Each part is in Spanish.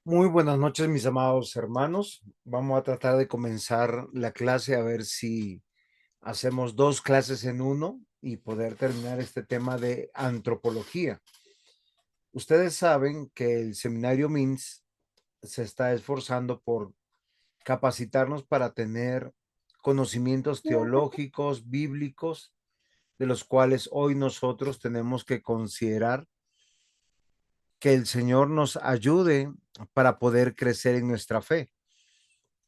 Muy buenas noches, mis amados hermanos. Vamos a tratar de comenzar la clase a ver si hacemos dos clases en uno y poder terminar este tema de antropología. Ustedes saben que el seminario MINS se está esforzando por capacitarnos para tener conocimientos teológicos, bíblicos, de los cuales hoy nosotros tenemos que considerar que el Señor nos ayude para poder crecer en nuestra fe.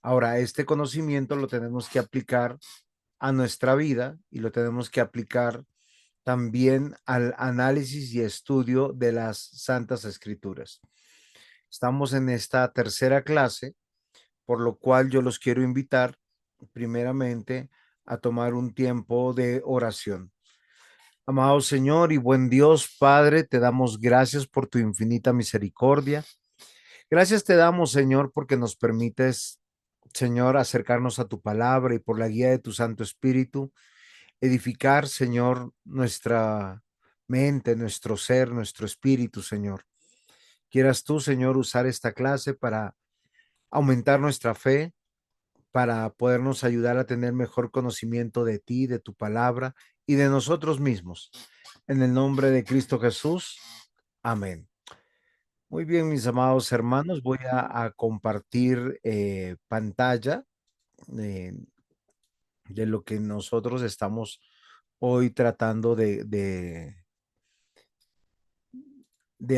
Ahora, este conocimiento lo tenemos que aplicar a nuestra vida y lo tenemos que aplicar también al análisis y estudio de las Santas Escrituras. Estamos en esta tercera clase, por lo cual yo los quiero invitar primeramente a tomar un tiempo de oración. Amado Señor y buen Dios, Padre, te damos gracias por tu infinita misericordia. Gracias te damos, Señor, porque nos permites, Señor, acercarnos a tu palabra y por la guía de tu Santo Espíritu, edificar, Señor, nuestra mente, nuestro ser, nuestro espíritu, Señor. Quieras tú, Señor, usar esta clase para aumentar nuestra fe, para podernos ayudar a tener mejor conocimiento de ti, de tu palabra y de nosotros mismos. En el nombre de Cristo Jesús. Amén. Muy bien, mis amados hermanos, voy a compartir pantalla eh, de lo que nosotros estamos hoy tratando de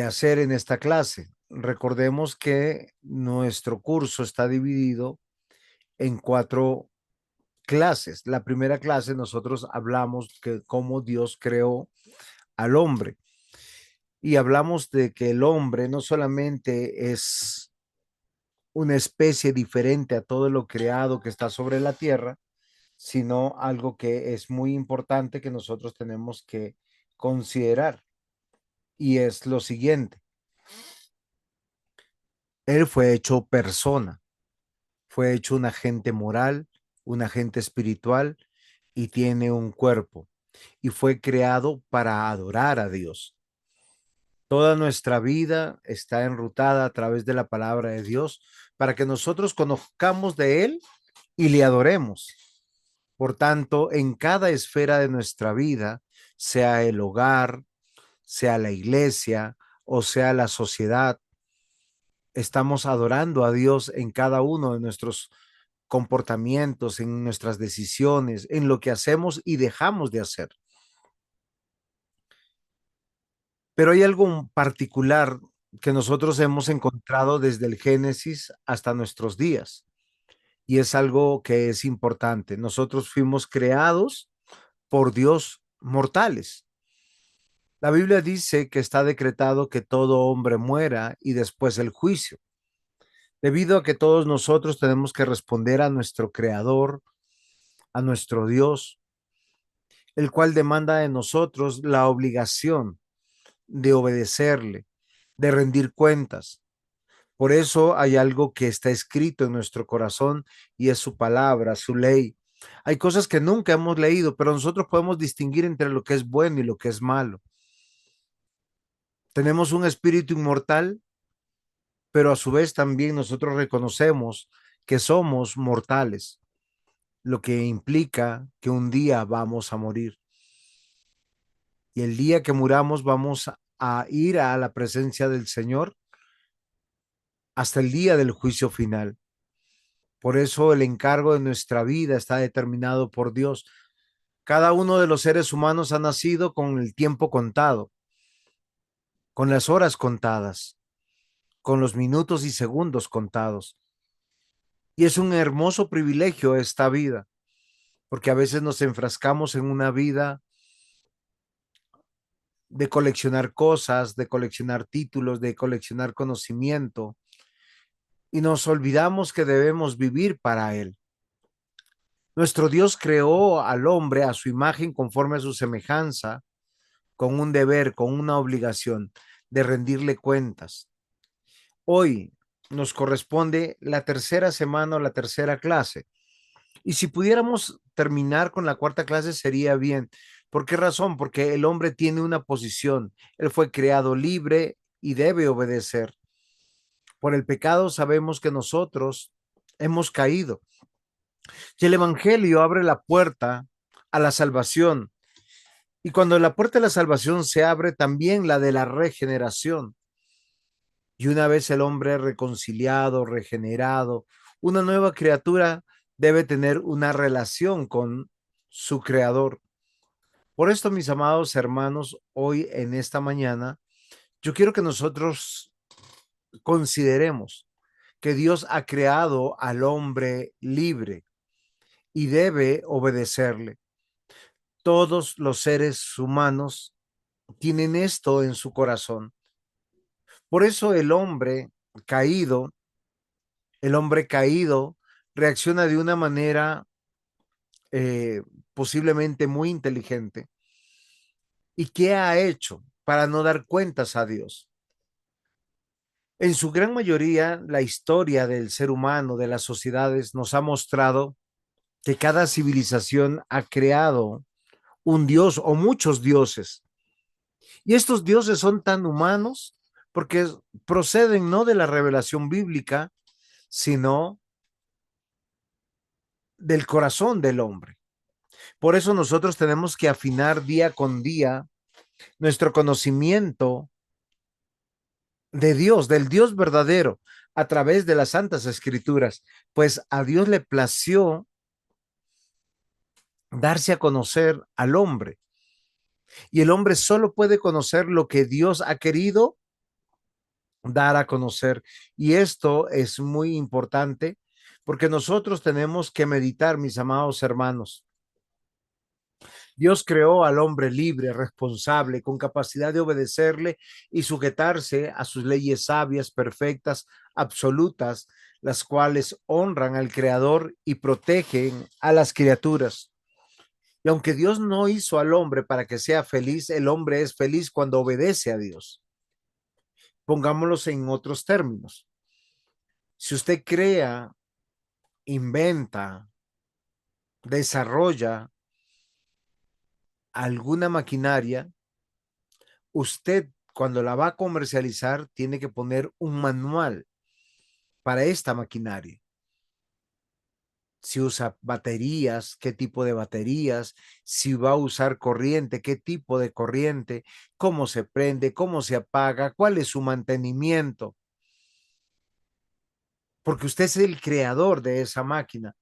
hacer en esta clase. Recordemos que nuestro curso está dividido en cuatro clases. La primera clase nosotros hablamos que cómo Dios creó al hombre y hablamos de que el hombre no solamente es una especie diferente a todo lo creado que está sobre la tierra, sino algo que es muy importante que nosotros tenemos que considerar y es lo siguiente. Él fue hecho persona, fue hecho un agente moral, un agente espiritual y tiene un cuerpo y fue creado para adorar a Dios. Toda nuestra vida está enrutada a través de la palabra de Dios para que nosotros conozcamos de Él y le adoremos. Por tanto, en cada esfera de nuestra vida, sea el hogar, sea la iglesia o sea la sociedad, estamos adorando a Dios en cada uno de nuestros comportamientos, en nuestras decisiones, en lo que hacemos y dejamos de hacer. Pero hay algo particular que nosotros hemos encontrado desde el Génesis hasta nuestros días y es algo que es importante. Nosotros fuimos creados por Dios mortales. La Biblia dice que está decretado que todo hombre muera y después el juicio, debido a que todos nosotros tenemos que responder a nuestro Creador, a nuestro Dios, el cual demanda de nosotros la obligación de obedecerle, de rendir cuentas. Por eso hay algo que está escrito en nuestro corazón y es su palabra, su ley. Hay cosas que nunca hemos leído, pero nosotros podemos distinguir entre lo que es bueno y lo que es malo. Tenemos un espíritu inmortal, pero a su vez también nosotros reconocemos que somos mortales, lo que implica que un día vamos a morir. Y el día que muramos vamos a ir a la presencia del Señor hasta el día del juicio final. Por eso el encargo de nuestra vida está determinado por Dios. Cada uno de los seres humanos ha nacido con el tiempo contado, con las horas contadas, con los minutos y segundos contados. Y es un hermoso privilegio esta vida, porque a veces nos enfrascamos en una vida de coleccionar cosas, de coleccionar títulos, de coleccionar conocimiento, y nos olvidamos que debemos vivir para Él. Nuestro Dios creó al hombre a su imagen conforme a su semejanza, con un deber, con una obligación de rendirle cuentas. Hoy nos corresponde la tercera semana o la tercera clase. Y si pudiéramos terminar con la cuarta clase sería bien. ¿Por qué razón? Porque el hombre tiene una posición. Él fue creado libre y debe obedecer. Por el pecado sabemos que nosotros hemos caído. Y el Evangelio abre la puerta a la salvación. Y cuando la puerta de la salvación se abre, también la de la regeneración. Y una vez el hombre reconciliado, regenerado, una nueva criatura debe tener una relación con su creador. Por esto, mis amados hermanos, hoy en esta mañana, yo quiero que nosotros consideremos que Dios ha creado al hombre libre y debe obedecerle. Todos los seres humanos tienen esto en su corazón. Por eso caído, el hombre caído reacciona de una manera eh, posiblemente muy inteligente. ¿Y qué ha hecho para no dar cuentas a Dios? En su gran mayoría, la historia del ser humano, de las sociedades, nos ha mostrado que cada civilización ha creado un dios o muchos dioses. Y estos dioses son tan humanos porque proceden no de la revelación bíblica, sino del corazón del hombre. Por eso nosotros tenemos que afinar día con día nuestro conocimiento de Dios, del Dios verdadero, a través de las Santas Escrituras, pues a Dios le plació darse a conocer al hombre. Y el hombre solo puede conocer lo que Dios ha querido dar a conocer. Y esto es muy importante porque nosotros tenemos que meditar, mis amados hermanos. Dios creó al hombre libre, responsable, con capacidad de obedecerle y sujetarse a sus leyes sabias, perfectas, absolutas, las cuales honran al Creador y protegen a las criaturas. Y aunque Dios no hizo al hombre para que sea feliz, el hombre es feliz cuando obedece a Dios. Pongámoslos en otros términos. Si usted crea, inventa, desarrolla alguna maquinaria, usted cuando la va a comercializar tiene que poner un manual para esta maquinaria. Si usa baterías, qué tipo de baterías, si va a usar corriente, qué tipo de corriente, cómo se prende, cómo se apaga, cuál es su mantenimiento. Porque usted es el creador de esa máquina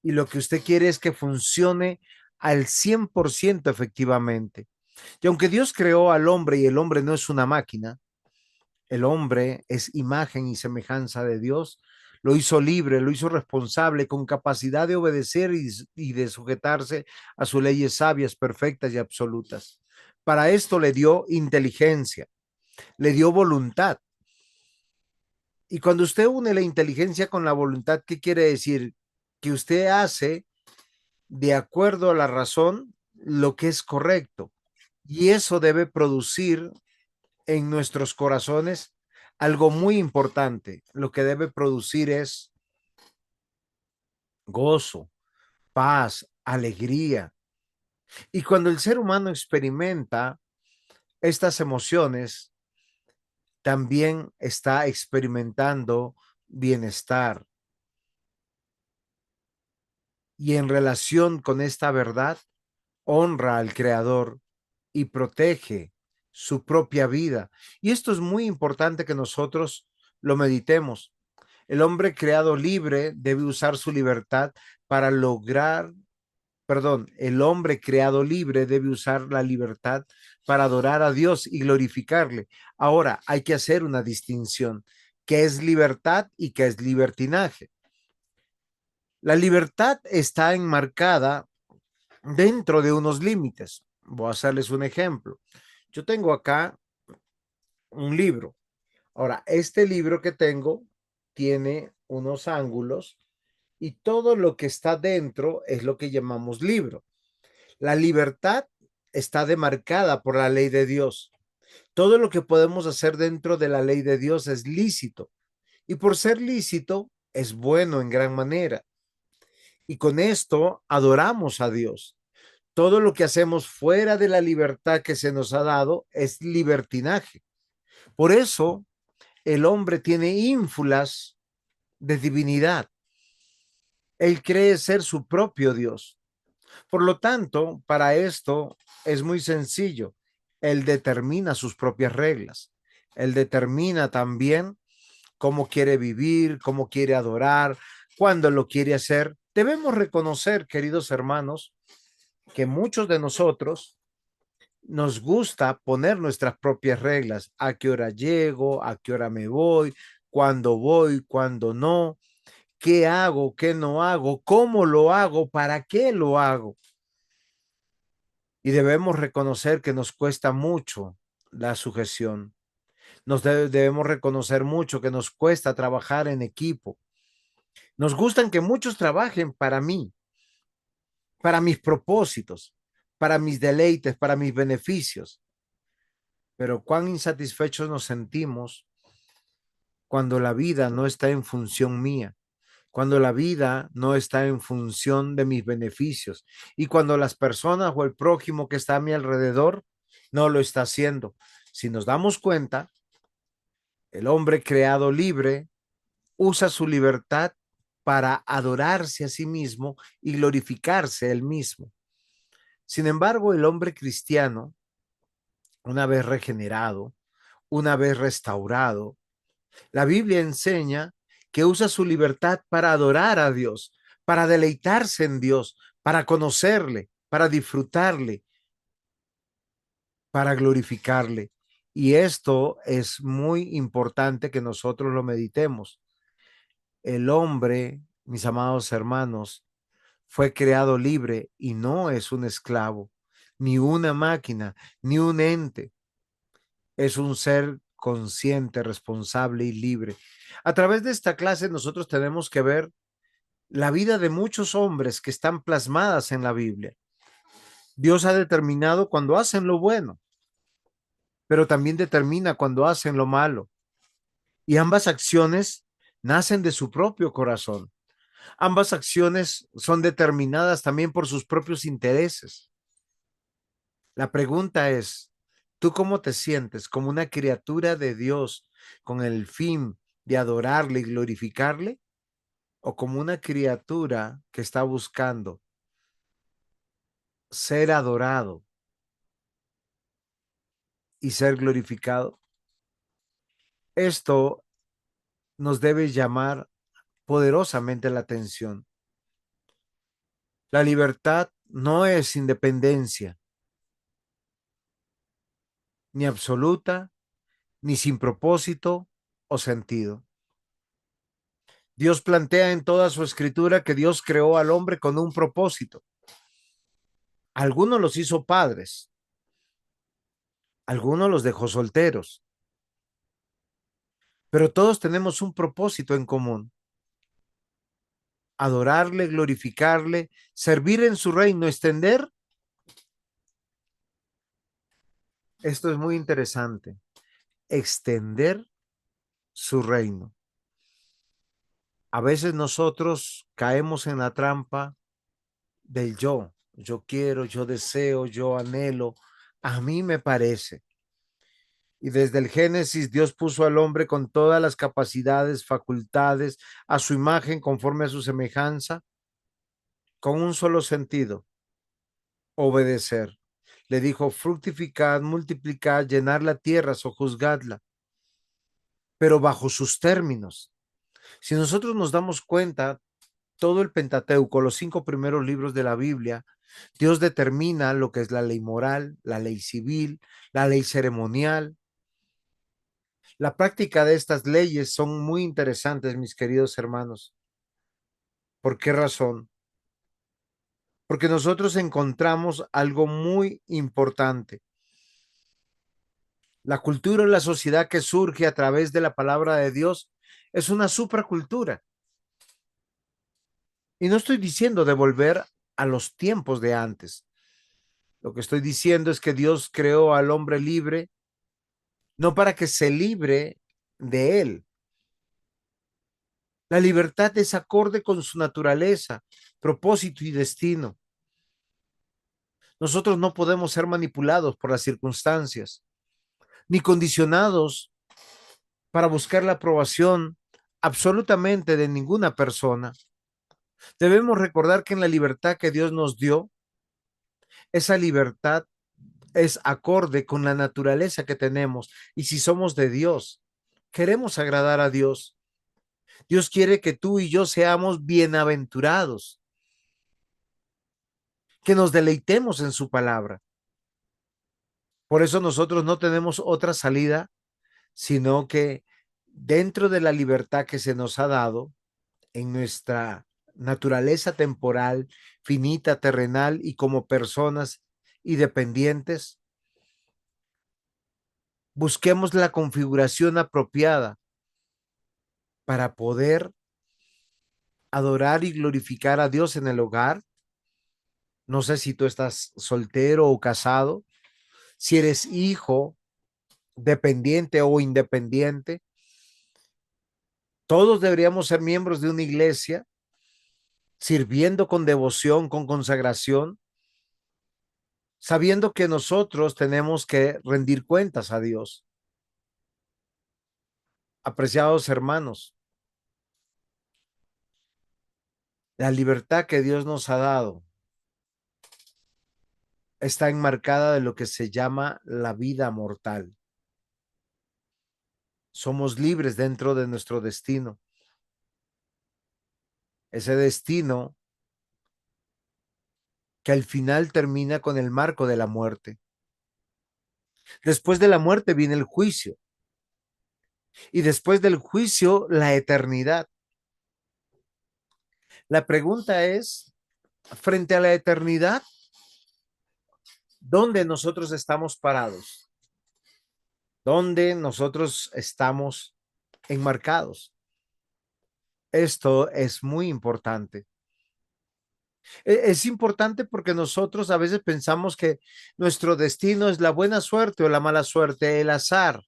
y lo que usted quiere es que funcione al 100% efectivamente. Y aunque Dios creó al hombre y el hombre no es una máquina, el hombre es imagen y semejanza de Dios, lo hizo libre, lo hizo responsable, con capacidad de obedecer y de sujetarse a sus leyes sabias, perfectas y absolutas. Para esto le dio inteligencia, le dio voluntad. Y cuando usted une la inteligencia con la voluntad, ¿qué quiere decir? Que usted hace de acuerdo a la razón lo que es correcto. Y eso debe producir en nuestros corazones algo muy importante. Lo que debe producir es gozo, paz, alegría. Y cuando el ser humano experimenta estas emociones, también está experimentando bienestar. Y en relación con esta verdad, honra al Creador y protege su propia vida. Y esto es muy importante que nosotros lo meditemos. El hombre creado libre debe usar su libertad para lograr, perdón, el hombre creado libre debe usar la libertad para adorar a Dios y glorificarle. Ahora, hay que hacer una distinción. ¿Qué es libertad y qué es libertinaje? La libertad está enmarcada dentro de unos límites. Voy a hacerles un ejemplo. Yo tengo acá un libro. Ahora, este libro que tengo tiene unos ángulos y todo lo que está dentro es lo que llamamos libro. La libertad está demarcada por la ley de Dios. Todo lo que podemos hacer dentro de la ley de Dios es lícito y por ser lícito es bueno en gran manera. Y con esto adoramos a Dios. Todo lo que hacemos fuera de la libertad que se nos ha dado es libertinaje. Por eso el hombre tiene ínfulas de divinidad. Él cree ser su propio Dios. Por lo tanto, para esto es muy sencillo. Él determina sus propias reglas. Él determina también cómo quiere vivir, cómo quiere adorar, cuándo lo quiere hacer. Debemos reconocer, queridos hermanos, que muchos de nosotros nos gusta poner nuestras propias reglas. ¿A qué hora llego? ¿A qué hora me voy? ¿Cuándo no? ¿Qué hago? ¿Qué no hago? ¿Cómo lo hago? ¿Para qué lo hago? Y debemos reconocer que nos cuesta mucho la sujeción. Debemos reconocer mucho que nos cuesta trabajar en equipo. Nos gustan que muchos trabajen para mí, para mis propósitos, para mis deleites, para mis beneficios. Pero cuán insatisfechos nos sentimos cuando la vida no está en función mía, cuando la vida no está en función de mis beneficios y cuando las personas o el prójimo que está a mi alrededor no lo está haciendo. Si nos damos cuenta, el hombre creado libre usa su libertad para adorarse a sí mismo y glorificarse él mismo. Sin embargo, el hombre cristiano, una vez regenerado, una vez restaurado, la Biblia enseña que usa su libertad para adorar a Dios, para deleitarse en Dios, para conocerle, para disfrutarle, para glorificarle. Y esto es muy importante que nosotros lo meditemos. El hombre, mis amados hermanos, fue creado libre y no es un esclavo, ni una máquina, ni un ente. Es un ser consciente, responsable y libre. A través de esta clase nosotros tenemos que ver la vida de muchos hombres que están plasmadas en la Biblia. Dios ha determinado cuando hacen lo bueno, pero también determina cuando hacen lo malo. Y ambas acciones nacen de su propio corazón. Ambas acciones son determinadas también por sus propios intereses. La pregunta es, ¿tú cómo te sientes? ¿Como una criatura de Dios con el fin de adorarle y glorificarle? ¿O como una criatura que está buscando ser adorado y ser glorificado? Esto nos debe llamar poderosamente la atención. La libertad no es independencia, ni absoluta, ni sin propósito o sentido. Dios plantea en toda su escritura que Dios creó al hombre con un propósito. Algunos los hizo padres, algunos los dejó solteros, pero todos tenemos un propósito en común: adorarle, glorificarle, servir en su reino, extender. Esto es muy interesante, extender su reino. A veces nosotros caemos en la trampa del yo. Yo quiero, yo deseo, yo anhelo, a mí me parece. Y desde el Génesis, Dios puso al hombre con todas las capacidades, facultades, a su imagen, conforme a su semejanza, con un solo sentido: obedecer. Le dijo: fructificad, multiplicad, llenar la tierra, sojuzgadla, pero bajo sus términos. Si nosotros nos damos cuenta, todo el Pentateuco, los 5 primeros libros de la Biblia, Dios determina lo que es la ley moral, la ley civil, la ley ceremonial. La práctica de estas leyes son muy interesantes, mis queridos hermanos. ¿Por qué razón? Porque nosotros encontramos algo muy importante. La cultura y la sociedad que surge a través de la palabra de Dios es una supracultura. Y no estoy diciendo de volver a los tiempos de antes. Lo que estoy diciendo es que Dios creó al hombre libre, no para que se libre de él. La libertad es acorde con su naturaleza, propósito y destino. Nosotros no podemos ser manipulados por las circunstancias, ni condicionados para buscar la aprobación absolutamente de ninguna persona. Debemos recordar que en la libertad que Dios nos dio, esa libertad es acorde con la naturaleza que tenemos. Y si somos de Dios, queremos agradar a Dios. Dios quiere que tú y yo seamos bienaventurados, que nos deleitemos en su palabra. Por eso nosotros no tenemos otra salida, sino que dentro de la libertad que se nos ha dado, en nuestra naturaleza temporal, finita, terrenal y como personas independientes, busquemos la configuración apropiada para poder adorar y glorificar a Dios en el hogar. No sé si tú estás soltero o casado, si eres hijo, dependiente o independiente. Todos deberíamos ser miembros de una iglesia, sirviendo con devoción, con consagración, sabiendo que nosotros tenemos que rendir cuentas a Dios. Apreciados hermanos, la libertad que Dios nos ha dado está enmarcada de lo que se llama la vida mortal. Somos libres dentro de nuestro destino. Ese destino que al final termina con el marco de la muerte. Después de la muerte viene el juicio y después del juicio la eternidad. La pregunta es, frente a la eternidad, ¿dónde nosotros estamos parados? ¿Dónde nosotros estamos enmarcados? Esto es muy importante. Es importante porque nosotros a veces pensamos que nuestro destino es la buena suerte o la mala suerte, el azar.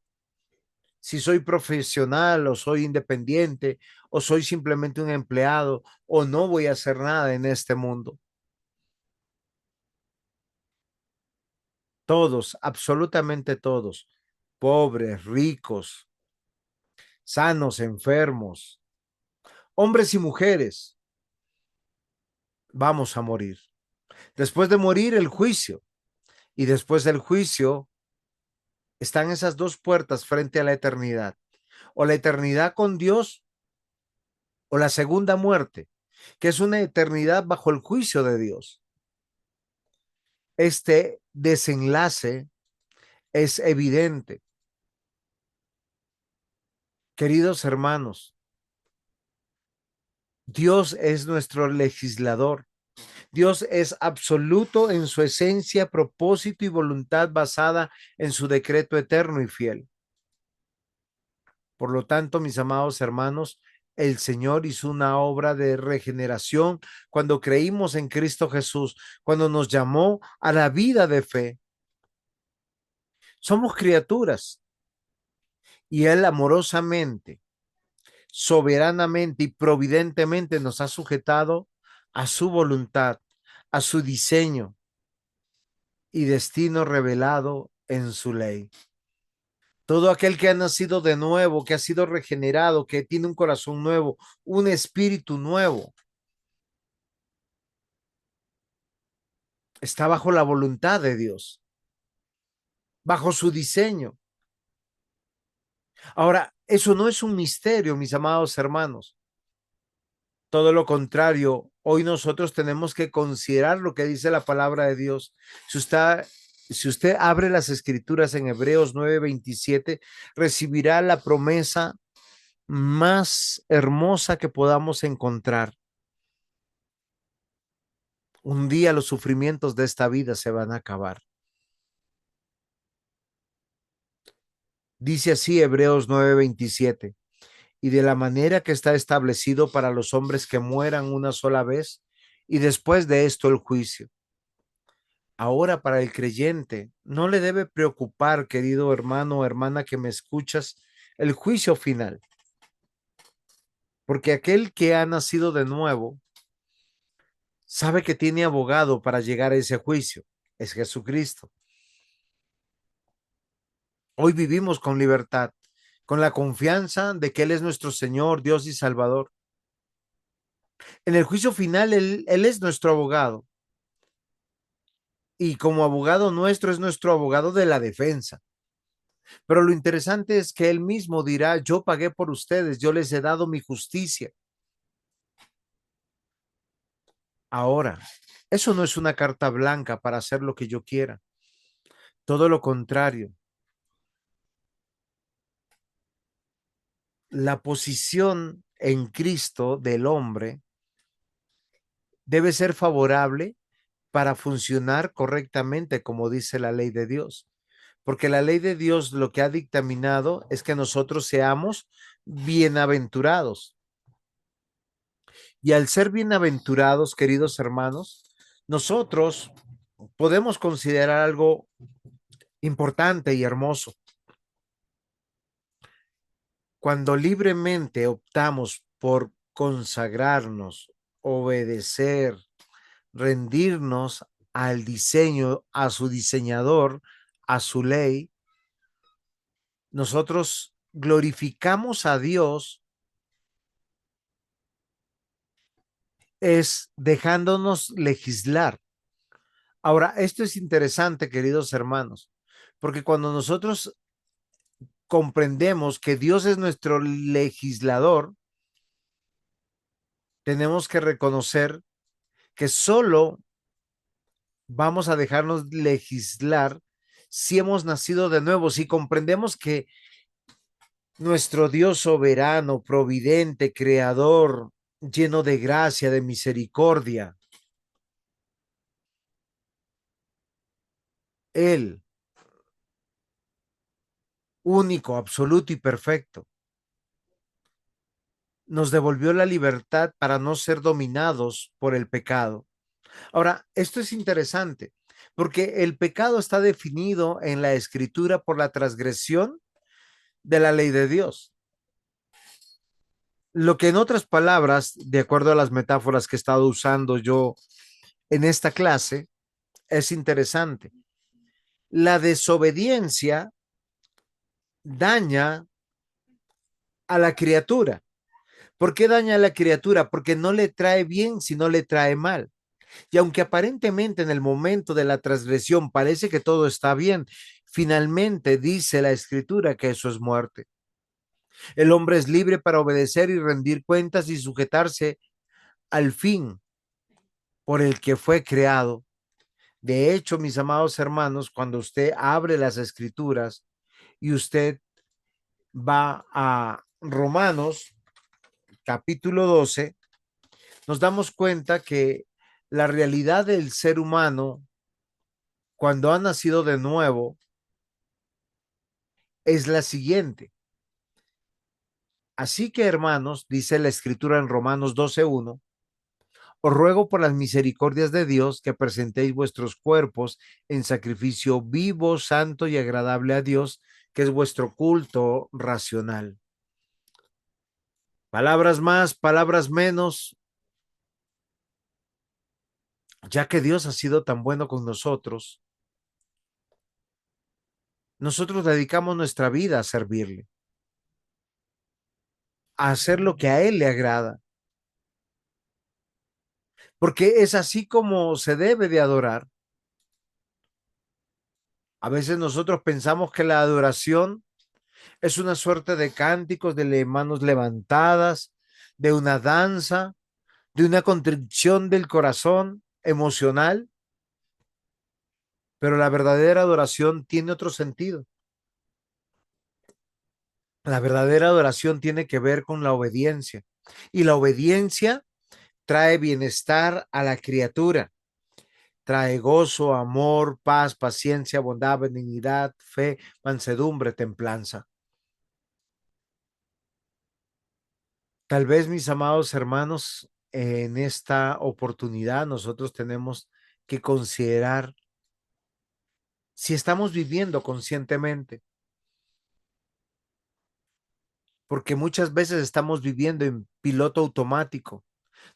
Si soy profesional o soy independiente o soy simplemente un empleado o no voy a hacer nada en este mundo. Todos, absolutamente todos, pobres, ricos, sanos, enfermos, hombres y mujeres, vamos a morir. Después de morir, el juicio. Y después del juicio, están esas dos puertas frente a la eternidad. O la eternidad con Dios o la segunda muerte, que es una eternidad bajo el juicio de Dios. Este desenlace es evidente. Queridos hermanos, Dios es nuestro legislador. Dios es absoluto en su esencia, propósito y voluntad basada en su decreto eterno y fiel. Por lo tanto, mis amados hermanos, el Señor hizo una obra de regeneración cuando creímos en Cristo Jesús, cuando nos llamó a la vida de fe. Somos criaturas y Él amorosamente, soberanamente y providentemente nos ha sujetado a su voluntad, a su diseño y destino revelado en su ley. Todo aquel que ha nacido de nuevo, que ha sido regenerado, que tiene un corazón nuevo, un espíritu nuevo, está bajo la voluntad de Dios, bajo su diseño. Ahora, eso no es un misterio, mis amados hermanos. Todo lo contrario, hoy nosotros tenemos que considerar lo que dice la palabra de Dios. Si usted abre las escrituras en Hebreos 9:27, recibirá la promesa más hermosa que podamos encontrar. Un día los sufrimientos de esta vida se van a acabar. Dice así Hebreos 9:27, y de la manera que está establecido para los hombres que mueran una sola vez, y después de esto el juicio. Ahora para el creyente no le debe preocupar, querido hermano o hermana que me escuchas, el juicio final, porque aquel que ha nacido de nuevo sabe que tiene abogado para llegar a ese juicio, es Jesucristo. Hoy vivimos con libertad. con la confianza de que Él es nuestro Señor, Dios y Salvador. En el juicio final, Él es nuestro abogado y como abogado nuestro es nuestro abogado de la defensa. Pero lo interesante es que Él mismo dirá, yo pagué por ustedes, yo les he dado mi justicia. Ahora, eso no es una carta blanca para hacer lo que yo quiera. Todo lo contrario, la posición en Cristo del hombre debe ser favorable para funcionar correctamente, como dice la ley de Dios. Porque la ley de Dios lo que ha dictaminado es que nosotros seamos bienaventurados. Y al ser bienaventurados, queridos hermanos, nosotros podemos considerar algo importante y hermoso. Cuando libremente optamos por consagrarnos, obedecer, rendirnos al diseño, a su diseñador, a su ley, nosotros glorificamos a Dios es dejándonos legislar. Ahora, esto es interesante, queridos hermanos, porque cuando nosotros comprendemos que Dios es nuestro legislador, tenemos que reconocer que solo vamos a dejarnos legislar si hemos nacido de nuevo, si comprendemos que nuestro Dios soberano, providente, creador, lleno de gracia, de misericordia, Él, único, absoluto y perfecto, nos devolvió la libertad para no ser dominados por el pecado. Ahora, esto es interesante porque el pecado está definido en la escritura por la transgresión de la ley de Dios. Lo que en otras palabras, de acuerdo a las metáforas que he estado usando yo en esta clase, es interesante. La desobediencia daña a la criatura. ¿Por qué daña a la criatura? Porque no le trae bien, sino le trae mal. Y aunque aparentemente en el momento de la transgresión parece que todo está bien, finalmente dice la escritura que eso es muerte. El hombre es libre para obedecer y rendir cuentas y sujetarse al fin por el que fue creado. De hecho, mis amados hermanos, cuando usted abre las escrituras y usted va a Romanos capítulo 12, nos damos cuenta que la realidad del ser humano cuando ha nacido de nuevo es la siguiente. Así que, hermanos, dice la escritura en Romanos 12:1, os ruego por las misericordias de Dios que presentéis vuestros cuerpos en sacrificio vivo, santo y agradable a Dios, que es vuestro culto racional. Palabras más, palabras menos, ya que Dios ha sido tan bueno con nosotros dedicamos nuestra vida a servirle, a hacer lo que a Él le agrada, porque es así como se debe de adorar. A veces nosotros pensamos que la adoración es una suerte de cánticos, de manos levantadas, de una danza, de una contrición del corazón emocional, pero la verdadera adoración tiene otro sentido. La verdadera adoración tiene que ver con la obediencia y la obediencia trae bienestar a la criatura, trae gozo, amor, paz, paciencia, bondad, benignidad, fe, mansedumbre, templanza. Tal vez, mis amados hermanos, en esta oportunidad nosotros tenemos que considerar si estamos viviendo conscientemente, porque muchas veces estamos viviendo en piloto automático,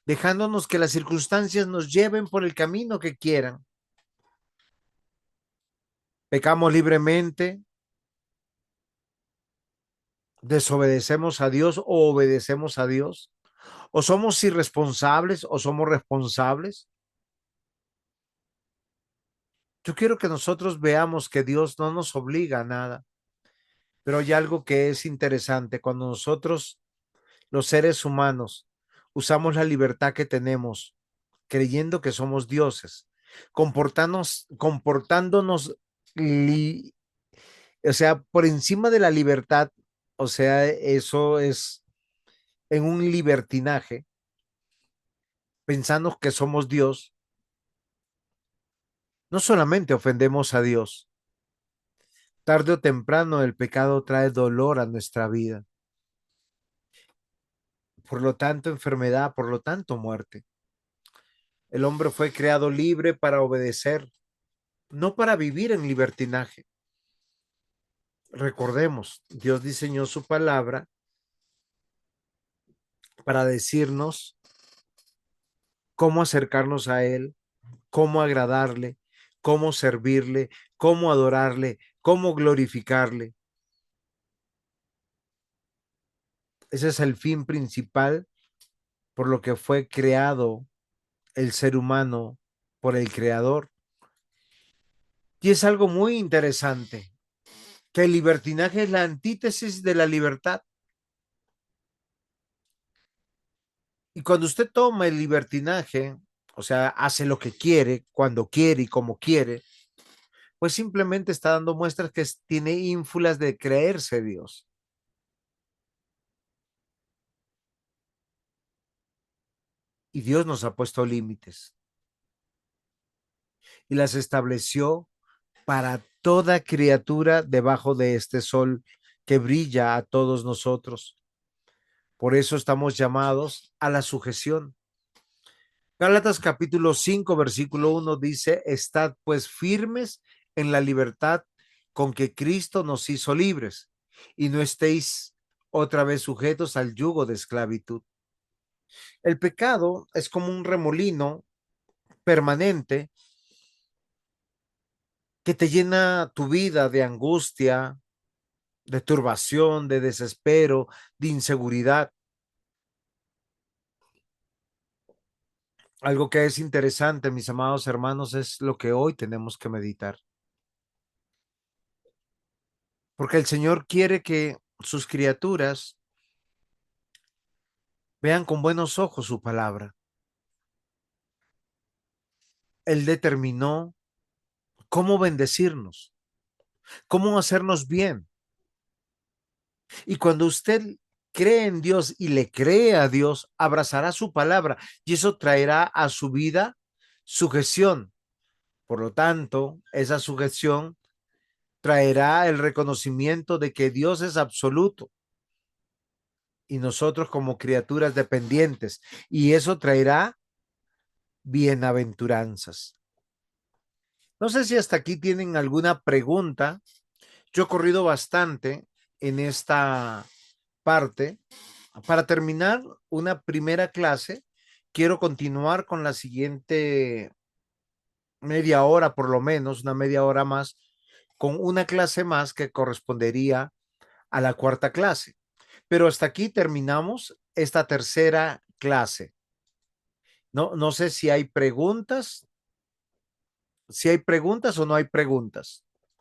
dejándonos que las circunstancias nos lleven por el camino que quieran. Pecamos libremente, ¿Desobedecemos a Dios o obedecemos a Dios? ¿O somos irresponsables o somos responsables? Yo quiero que nosotros veamos que Dios no nos obliga a nada, pero hay algo que es interesante. Cuando nosotros, los seres humanos, usamos la libertad que tenemos, creyendo que somos dioses, comportándonos, li- o sea, por encima de la libertad, o sea, eso es en un libertinaje, pensando que somos Dios, no solamente ofendemos a Dios, tarde o temprano el pecado trae dolor a nuestra vida, por lo tanto enfermedad, por lo tanto muerte. El hombre fue creado libre para obedecer, no para vivir en libertinaje. Recordemos, Dios diseñó su palabra para decirnos cómo acercarnos a Él, cómo agradarle, cómo servirle, cómo adorarle, cómo glorificarle. Ese es el fin principal por lo que fue creado el ser humano por el Creador. Y es algo muy interesante, que el libertinaje es la antítesis de la libertad. Y cuando usted toma el libertinaje, o sea, hace lo que quiere, cuando quiere y como quiere, pues simplemente está dando muestras que tiene ínfulas de creerse Dios. Y Dios nos ha puesto límites y las estableció para toda criatura debajo de este sol que brilla a todos nosotros. Por eso estamos llamados a la sujeción. Gálatas capítulo 5 versículo 1 dice, estad pues firmes en la libertad con que Cristo nos hizo libres y no estéis otra vez sujetos al yugo de esclavitud. El pecado es como un remolino permanente que te llena tu vida de angustia, de turbación, de desespero, de inseguridad. Algo que es interesante, mis amados hermanos, es lo que hoy tenemos que meditar. Porque el Señor quiere que sus criaturas vean con buenos ojos su palabra. Él determinó cómo bendecirnos, cómo hacernos bien. Y cuando usted cree en Dios y le cree a Dios, abrazará su palabra y eso traerá a su vida sujeción. Por lo tanto, esa sujeción traerá el reconocimiento de que Dios es absoluto y nosotros como criaturas dependientes. Y eso traerá bienaventuranzas. No sé si hasta aquí tienen alguna pregunta. Yo he corrido bastante en esta parte. Para terminar una primera clase, quiero continuar con la siguiente media hora, por lo menos, una media hora más, con una clase más que correspondería a la cuarta clase. Pero hasta aquí terminamos esta tercera clase. No sé si hay preguntas o no hay preguntas.